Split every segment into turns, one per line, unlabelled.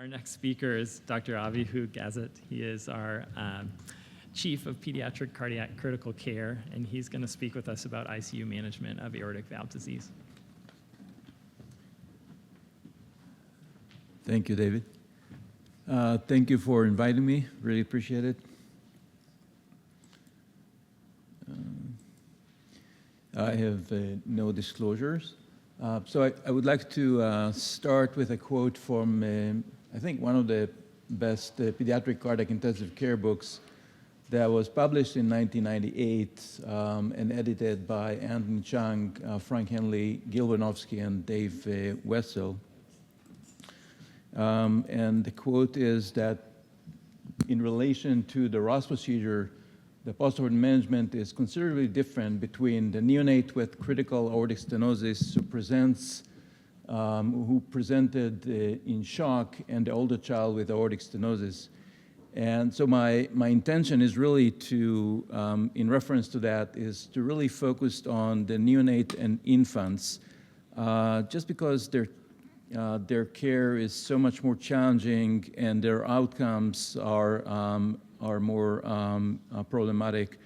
Our next speaker is Dr. Avihu Gazit. He is our Chief of Pediatric Cardiac Critical Care, and he's going to speak with us about ICU management of aortic valve disease.
Thank you, David. Thank you for inviting me. Really appreciate it. I have no disclosures. So I would like to start with a quote from, I think, one of the best pediatric cardiac intensive care books that was published in 1998 and edited by Anthony Chung, Frank Henley, Gil Vanovsky, and Dave Wessel. And the quote is that in relation to the Ross procedure, the postoperative management is considerably different between the neonate with critical aortic stenosis who presented in shock and the older child with aortic stenosis. And so my intention is really to, in reference to that, is to really focus on the neonate and infants, just because their care is so much more challenging and their outcomes are more problematic,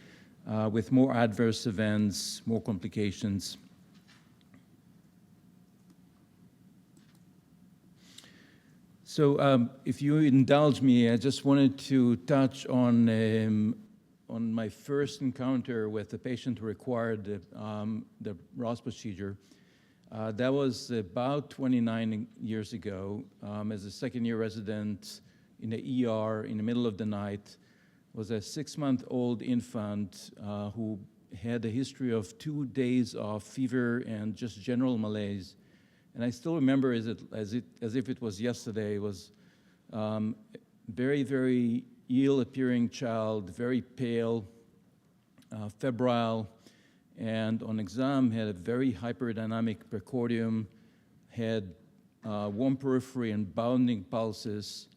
with more adverse events, more complications. So if you indulge me, I just wanted to touch on my first encounter with a patient who required the Ross procedure. That was about 29 years ago. As a second-year resident in the ER in the middle of the night, was a 6-month-old infant who had a history of 2 days of fever and just general malaise. And I still remember as if it was yesterday. It was very, very ill-appearing child, very pale, febrile, and on exam had a very hyperdynamic precordium, had warm periphery and bounding pulses,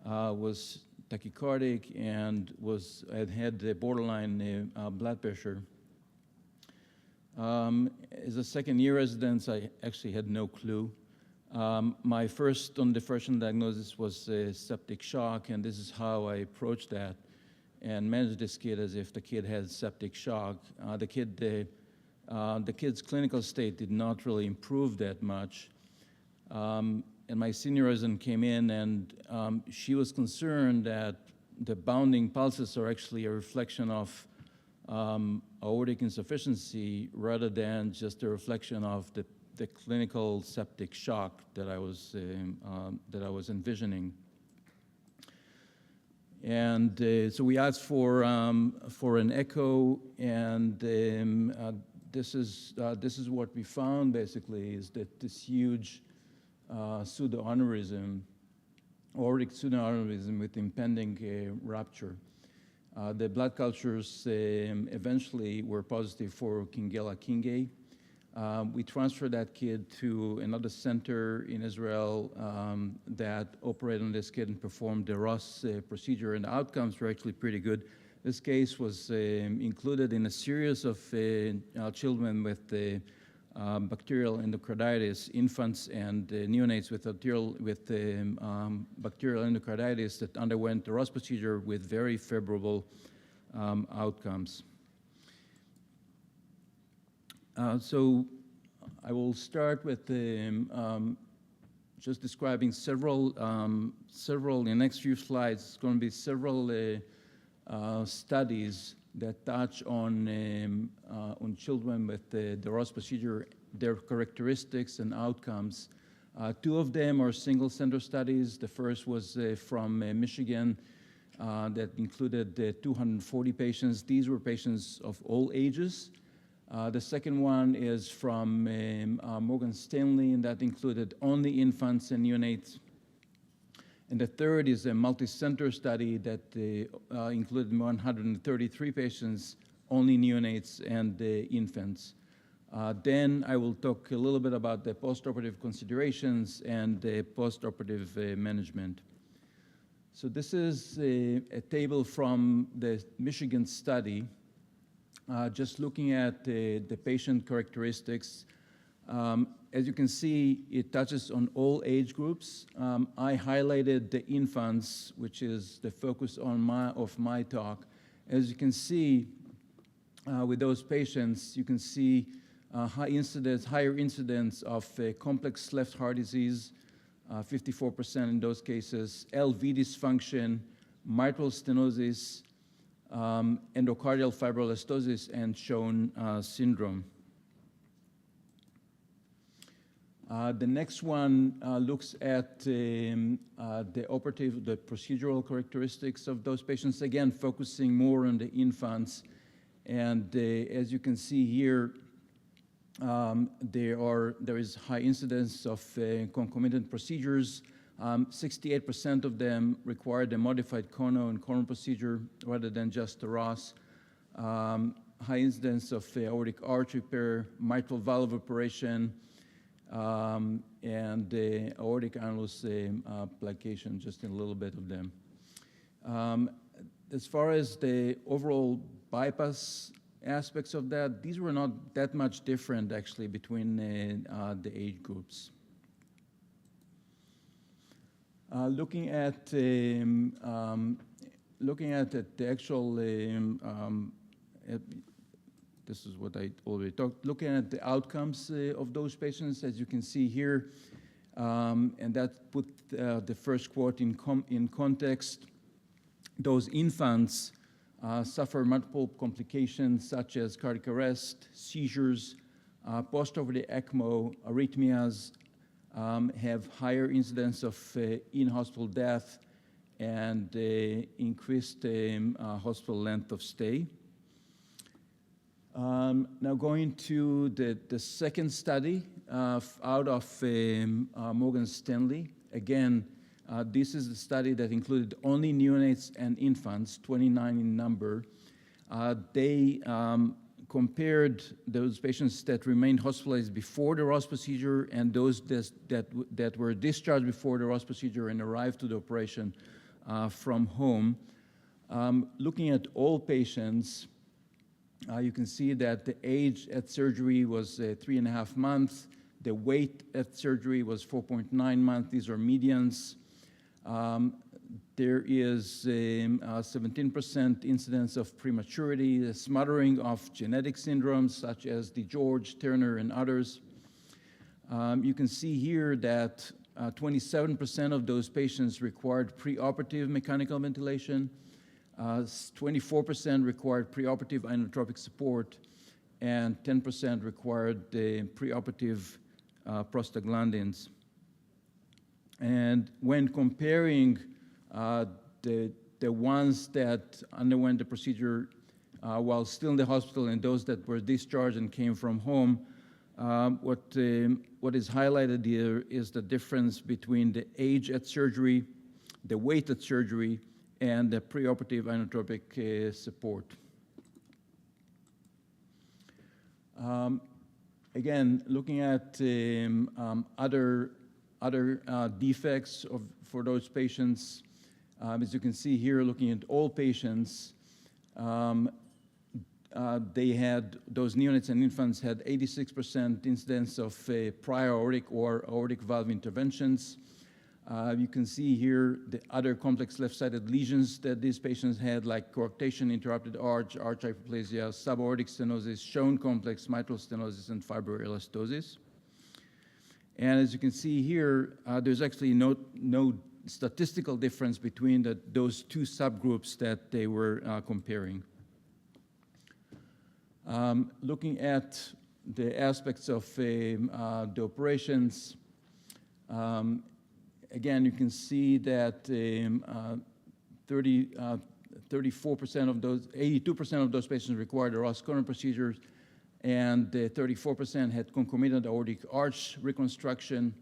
was tachycardic, and had the borderline blood pressure. As a second-year resident, I actually had no clue. My first differential diagnosis was septic shock, and this is how I approached that and managed this kid as if the kid had septic shock. The kid's clinical state did not really improve that much. And my senior resident came in, and she was concerned that the bounding pulses are actually a reflection of aortic insufficiency rather than just a reflection of the clinical septic shock that I was envisioning. And so we asked for an echo, and this is what we found basically, is that this huge pseudoaneurysm, aortic pseudoaneurysm with impending rupture. The blood cultures eventually were positive for Kingella-Kingay. We transferred that kid to another center in Israel that operated on this kid and performed the Ross procedure, and the outcomes were actually pretty good. This case was included in a series of children with bacterial endocarditis, infants and neonates with bacterial endocarditis that underwent the Ross procedure with very favorable outcomes. So I will start with just describing several, in the next few slides, it's going to be several studies that touch on children with the Ross procedure, their characteristics and outcomes. 2 of them are single-center studies. The first was from Michigan that included 240 patients. These were patients of all ages. The second one is from Morgan Stanley, and that included only infants and neonates. And the third is a multi-center study that included 133 patients, only neonates and infants. Then I will talk a little bit about the postoperative considerations and the postoperative management. So this is a table from the Michigan study, just looking at the patient characteristics. As you can see, it touches on all age groups. I highlighted the infants, which is the focus of my talk. As you can see, with those patients, you can see higher incidence of complex left heart disease, 54% in those cases, LV dysfunction, mitral stenosis, endocardial fibroelastosis, and Schoen syndrome. The next one looks at the procedural characteristics of those patients, again, focusing more on the infants. And as you can see here, there is high incidence of concomitant procedures. 68% of them required a modified cono and coronal procedure rather than just a Ross. High incidence of aortic arch repair, mitral valve operation, and aortic annulus plication, just a little bit of them. As far as the overall bypass aspects of that, these were not that much different actually between the age groups. Looking at the actual, this is what I already talked. Looking at the outcomes of those patients, as you can see here, and that put the first quote in context. Those infants suffer multiple complications such as cardiac arrest, seizures, post-operative ECMO, arrhythmias, have higher incidence of in-hospital death and increased hospital length of stay. Now going to the second study out of Morgan Stanley. Again, this is the study that included only neonates and infants, 29 in number. They compared those patients that remained hospitalized before the Ross procedure and those that were discharged before the Ross procedure and arrived to the operation from home. Looking at all patients, you can see that the age at surgery was 3.5 months. The weight at surgery was 4.9 months. These are medians. There is a 17% incidence of prematurity, a smattering of genetic syndromes such as the George, Turner, and others. You can see here that 27% of those patients required preoperative mechanical ventilation, 24% required preoperative inotropic support, and 10% required preoperative prostaglandins. And when comparing the ones that underwent the procedure while still in the hospital and those that were discharged and came from home, what is highlighted here is the difference between the age at surgery, the weight at surgery, and the preoperative inotropic support. Again, looking at other defects for those patients, as you can see here, looking at all patients, they had, those neonates and infants had 86% incidence of prior aortic or aortic valve interventions. You can see here the other complex left-sided lesions that these patients had, like coarctation, interrupted arch, arch hyperplasia, subaortic stenosis, Schoen complex, mitral stenosis, and fibroelastosis. And as you can see here, there's actually no statistical difference between those two subgroups that they were comparing. Looking at the aspects of the operations, again, you can see that 34% of those, 82% of those patients required a Ross coronary procedure, and 34% had concomitant aortic arch reconstruction,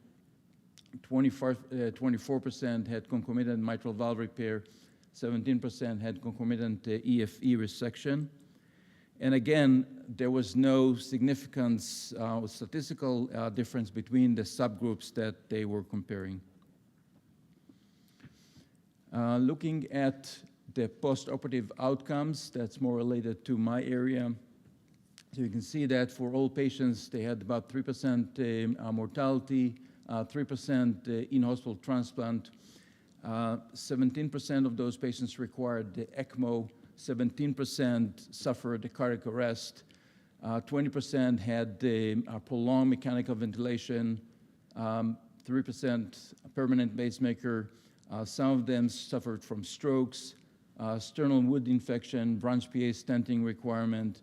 24% had concomitant mitral valve repair, 17% had concomitant EFE resection. And again, there was no significant statistical difference between the subgroups that they were comparing. Looking at the post-operative outcomes, that's more related to my area. So you can see that for all patients, they had about 3% mortality, 3% in-hospital transplant. 17% of those patients required the ECMO, 17% suffered cardiac arrest, 20% had prolonged mechanical ventilation, 3% permanent pacemaker. Some of them suffered from strokes, sternal wound infection, branch PA stenting requirement,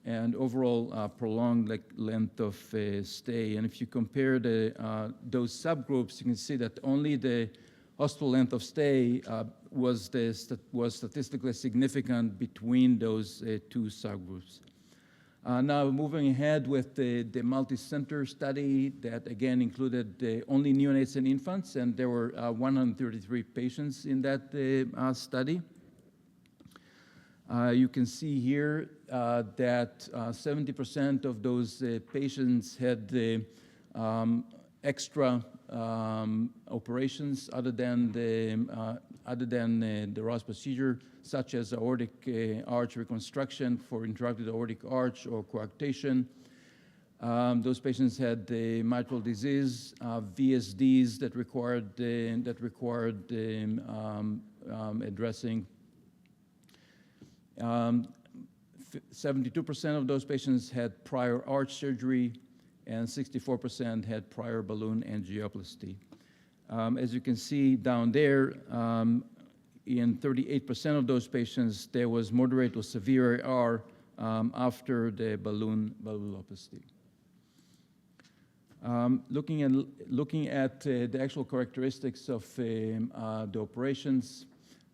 and overall prolonged length of stay. And if you compare those subgroups, you can see that only the hospital length of stay was statistically significant between those two subgroups. Now moving ahead with the multi-center study that again included only neonates and infants, and there were 133 patients in that study. You can see here that 70% of those patients had extra operations other than the Ross procedure, such as aortic arch reconstruction for interrupted aortic arch or coarctation. Those patients had mitral disease, VSDs that required addressing. 72% of those patients had prior arch surgery, and 64% had prior balloon angioplasty. As you can see down there, in 38% of those patients, there was moderate or severe AR after the ballonoplasty. Looking at the actual characteristics of the operations,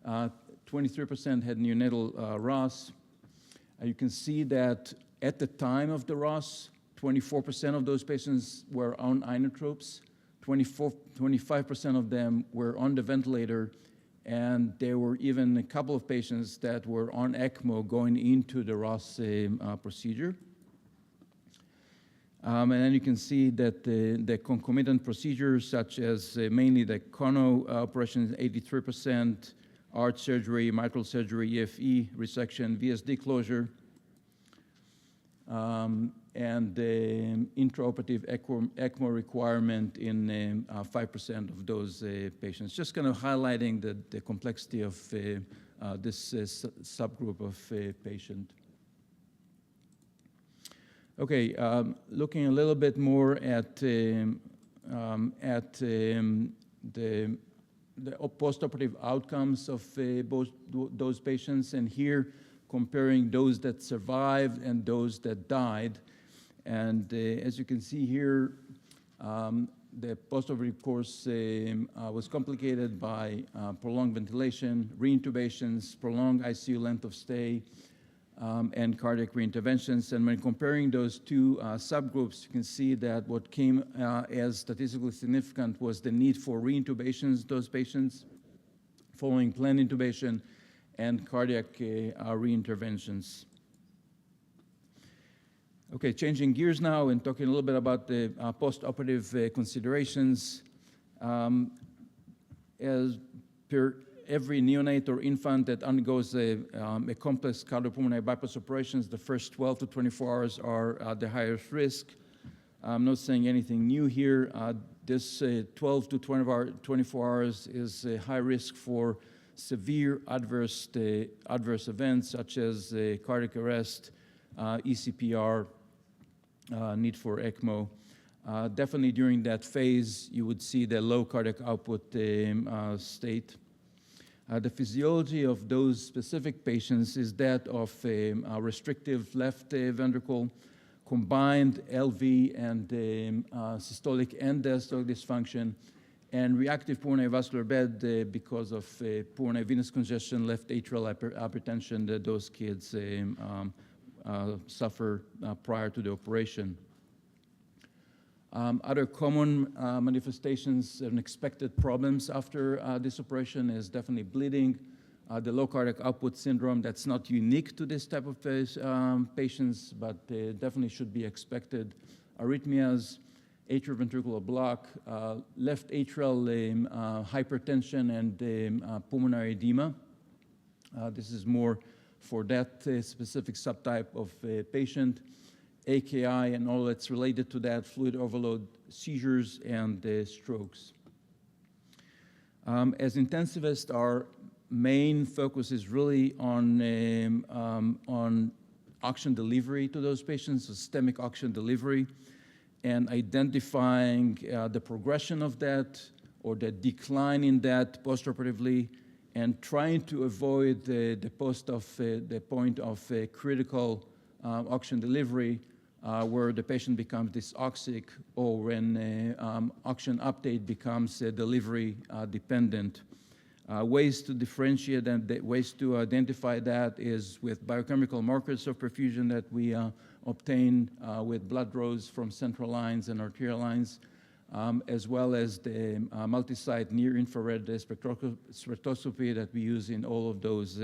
23% had neonatal ROS. You can see that at the time of the ROS, 24% of those patients were on inotropes, 25% of them were on the ventilator, and there were even a couple of patients that were on ECMO going into the ROS procedure. And then you can see that the concomitant procedures, such as mainly the cono operations, 83%, arch surgery, mitral surgery, EFE, resection, VSD closure, and the intraoperative ECMO requirement in 5% of those patients. Just kind of highlighting the complexity of this subgroup of patient. Okay, looking a little bit more at the postoperative outcomes of both those patients, and here comparing those that survived and those that died. And as you can see here, the postoperative course was complicated by prolonged ventilation, reintubations, prolonged ICU length of stay, and cardiac reinterventions. And when comparing those two subgroups, you can see that what came as statistically significant was the need for reintubations, those patients, following planned intubation, and cardiac reinterventions. Okay, changing gears now and talking a little bit about the postoperative considerations. As per every neonate or infant that undergoes a complex cardiopulmonary bypass operations, the first 12 to 24 hours are the highest risk. I'm not saying anything new here. This 12 to 24 hours is a high risk for severe adverse events such as cardiac arrest, ECPR, need for ECMO. Definitely during that phase, you would see the low cardiac output state. The physiology of those specific patients is that of a restrictive left ventricle, combined LV and systolic and diastolic dysfunction, and reactive pulmonary vascular bed because of pulmonary venous congestion, left atrial hypertension that those kids suffer prior to the operation. Other common manifestations and expected problems after this operation is definitely bleeding, the low cardiac output syndrome. That's not unique to this type of patients, but definitely should be expected. Arrhythmias, atrioventricular block, left atrial hypertension, and pulmonary edema. This is more for that specific subtype of patient. AKI and all that's related to that, fluid overload, seizures, and strokes. As intensivists, our main focus is really on oxygen delivery to those patients, systemic oxygen delivery, and identifying the progression of that or the decline in that postoperatively, and trying to avoid the point of critical oxygen delivery where the patient becomes dysauxic or when oxygen uptake becomes delivery dependent. Ways to differentiate and ways to identify that is with biochemical markers of perfusion that we obtain with blood draws from central lines and arterial lines, as well as the multi-site near-infrared spectroscopy that we use in all of those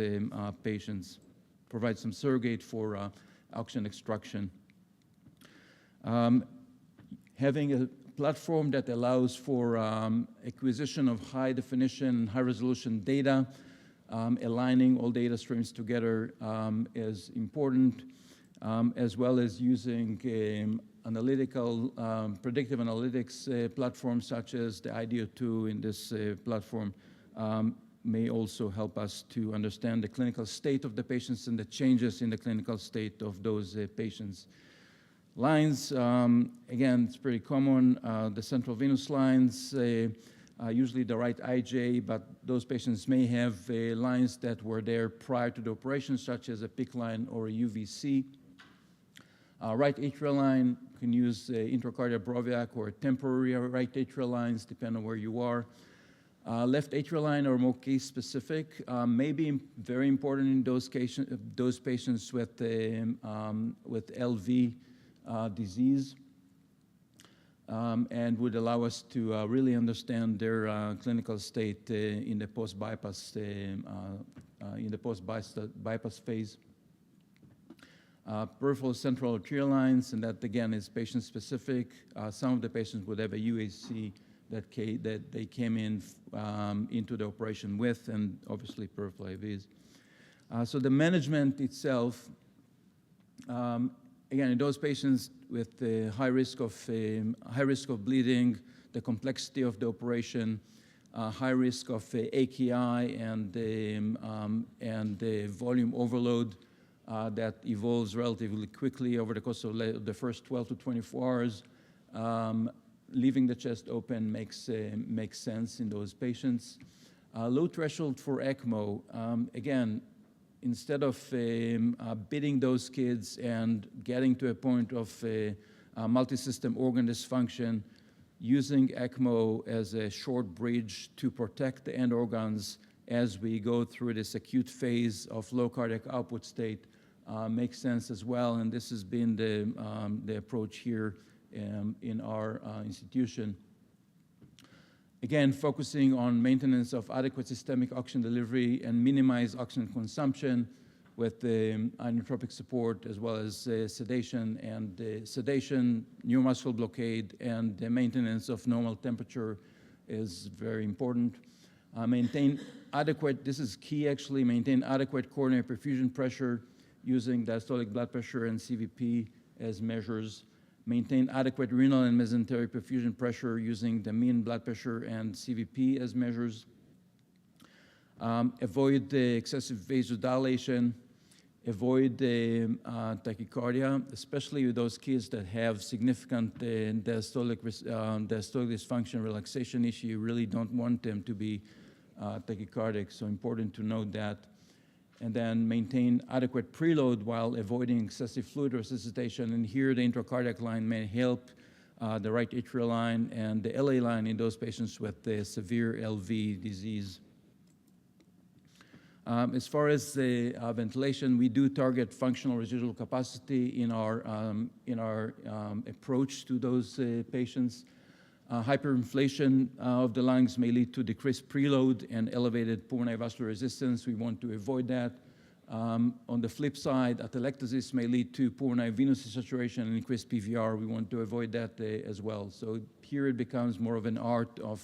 patients. Provide some surrogate for oxygen extraction. Having a platform that allows for acquisition of high-definition, high-resolution data, aligning all data streams together is important, as well as using analytical, predictive analytics platforms such as the IDO2 in this platform may also help us to understand the clinical state of the patients and the changes in the clinical state of those patients. Lines, again, it's pretty common. The central venous lines, usually the right IJ, but those patients may have lines that were there prior to the operation, such as a PICC line or a UVC. Right atrial line, you can use intracardiac Broviac or temporary right atrial lines, depending on where you are. Left atrial line are more case-specific, may be very important in those patients with LV disease, and would allow us to really understand their clinical state in the post-bypass bypass phase. Peripheral central arterial lines, and that again is patient-specific. Some of the patients would have a UAC that they came in into the operation with, and obviously peripheral AVs. So the management itself. Again, in those patients with high risk of bleeding, the complexity of the operation, high risk of AKI and volume overload that evolves relatively quickly over the course of the first 12 to 24 hours, leaving the chest open makes sense in those patients. Low threshold for ECMO, again, instead of beating those kids and getting to a point of multi-system organ dysfunction, using ECMO as a short bridge to protect the end organs as we go through this acute phase of low cardiac output state makes sense as well. And this has been the approach here in our institution. Again, focusing on maintenance of adequate systemic oxygen delivery and minimize oxygen consumption with inotropic support, as well as sedation, neuromuscular blockade, and the maintenance of normal temperature is very important. Maintain adequate, this is key actually, maintain adequate coronary perfusion pressure using diastolic blood pressure and CVP as measures. Maintain adequate renal and mesenteric perfusion pressure using the mean blood pressure and CVP as measures. Avoid the excessive vasodilation. Avoid the tachycardia, especially with those kids that have significant diastolic dysfunction, relaxation issue. You really don't want them to be tachycardic, so important to note that. And then maintain adequate preload while avoiding excessive fluid resuscitation. And here the intracardiac line may help the right atrial line and the LA line in those patients with the severe LV disease. As far as the ventilation, we do target functional residual capacity in our approach to those patients. Hyperinflation of the lungs may lead to decreased preload and elevated pulmonary vascular resistance. We want to avoid that. On the flip side, atelectasis may lead to pulmonary venous saturation and increased PVR. We want to avoid that as well. So here it becomes more of an art of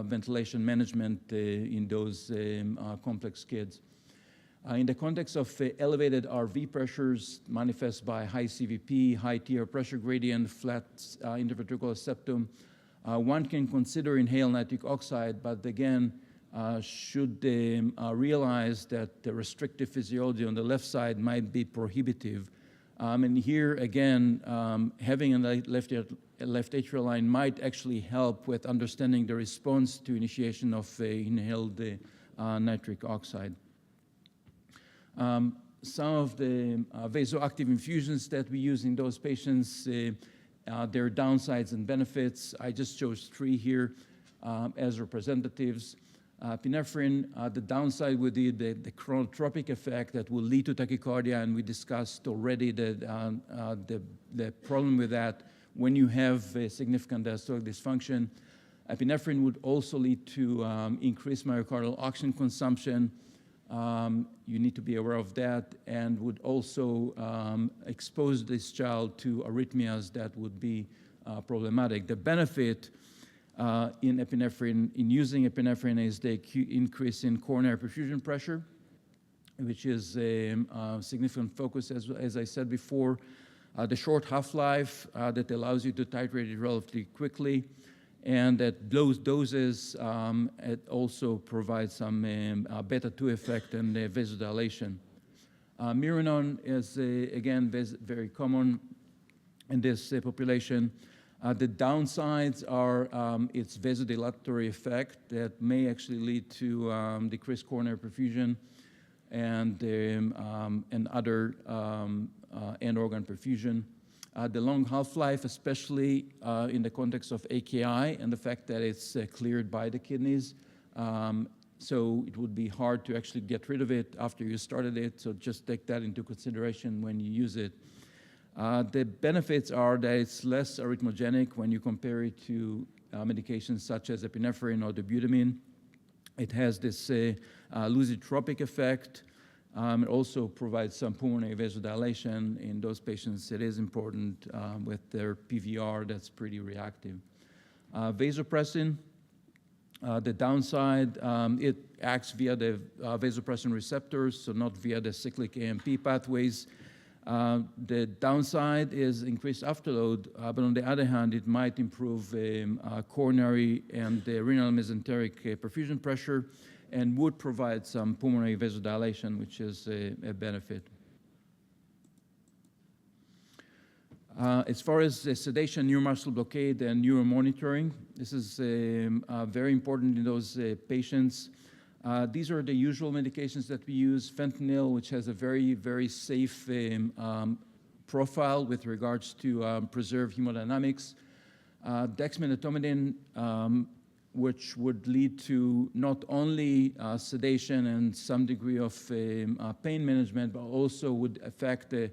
ventilation management in those complex kids. In the context of elevated RV pressures manifest by high CVP, high TR pressure gradient, flat interventricular septum, one can consider inhaled nitric oxide, but again, should realize that the restrictive physiology on the left side might be prohibitive. And here again, having a left atrial line might actually help with understanding the response to initiation of inhaled nitric oxide. Some of the vasoactive infusions that we use in those patients, their downsides and benefits. I just chose 3 here as representatives. Epinephrine, the downside would be the chronotropic effect that will lead to tachycardia, and we discussed already the problem with that when you have a significant diastolic dysfunction. Epinephrine would also lead to increased myocardial oxygen consumption. You need to be aware of that, and would also expose this child to arrhythmias that would be problematic. The benefit in epinephrine, in using epinephrine, is the increase in coronary perfusion pressure, which is a significant focus, as I said before. The short half-life that allows you to titrate it relatively quickly, and at those doses, it also provides some beta-2 effect and vasodilation. Miranon is, again, very common in this population. The downsides are its vasodilatory effect that may actually lead to decreased coronary perfusion and other end organ perfusion. The long half-life, especially in the context of AKI and the fact that it's cleared by the kidneys. So it would be hard to actually get rid of it after you started it, so just take that into consideration when you use it. The benefits are that it's less arrhythmogenic when you compare it to medications such as epinephrine or dobutamine. It has this lusitropic effect. It also provides some pulmonary vasodilation in those patients. It is important with their PVR that's pretty reactive. Vasopressin, the downside, it acts via the vasopressin receptors, so not via the cyclic AMP pathways. The downside is increased afterload, but on the other hand, it might improve coronary and renal mesenteric perfusion pressure and would provide some pulmonary vasodilation, which is a benefit. As far as sedation, neuromuscular blockade, and neuromonitoring, this is very important in those patients. These are the usual medications that we use. Fentanyl, which has a very, very safe profile with regards to preserved hemodynamics. Dexmedetomidine, which would lead to not only sedation and some degree of pain management, but also would affect the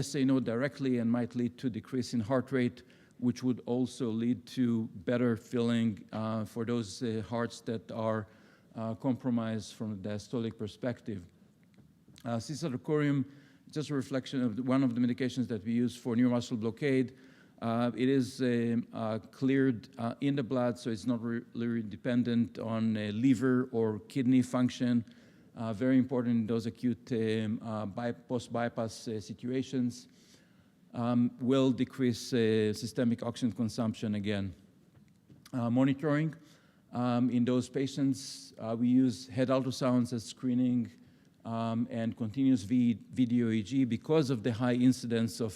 SA node directly and might lead to decrease in heart rate, which would also lead to better filling for those hearts that are compromised from a diastolic perspective. Cisalocorium, just a reflection of one of the medications that we use for neuromuscular blockade. It is cleared in the blood, so it's not really dependent on liver or kidney function. Very important in those acute post-bypass situations. Will decrease systemic oxygen consumption again. Monitoring. In those patients, we use head ultrasounds as screening and continuous video EEG because of the high incidence of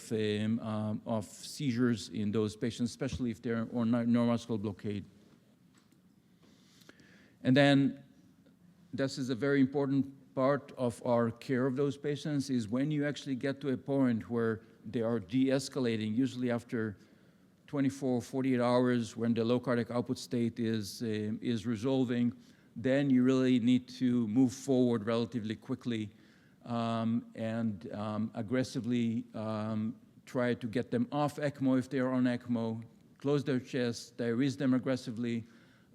seizures in those patients, especially if they're on neuromuscular blockade. And then this is a very important part of our care of those patients, is when you actually get to a point where they are de-escalating, usually after 24, 48 hours, when the low cardiac output state is resolving, then you really need to move forward relatively quickly and aggressively try to get them off ECMO if they are on ECMO, close their chest, diurese them aggressively,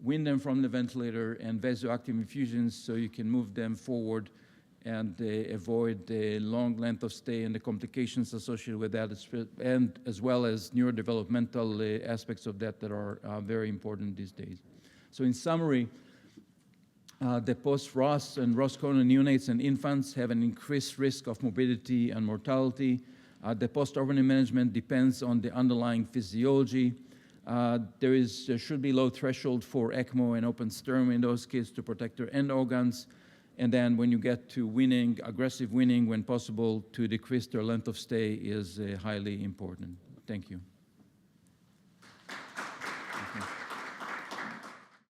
wean them from the ventilator, and vasoactive infusions so you can move them forward and avoid the long length of stay and the complications associated with that, and as well as neurodevelopmental aspects of that that are very important these days. So in summary, The post-ROS and ROS-coronary neonates and infants have an increased risk of morbidity and mortality. The post-operative management depends on the underlying physiology. There should be low threshold for ECMO and open sternum in those kids to protect their end organs. And then when you get to weaning, aggressive weaning when possible to decrease their length of stay is highly important. Thank you.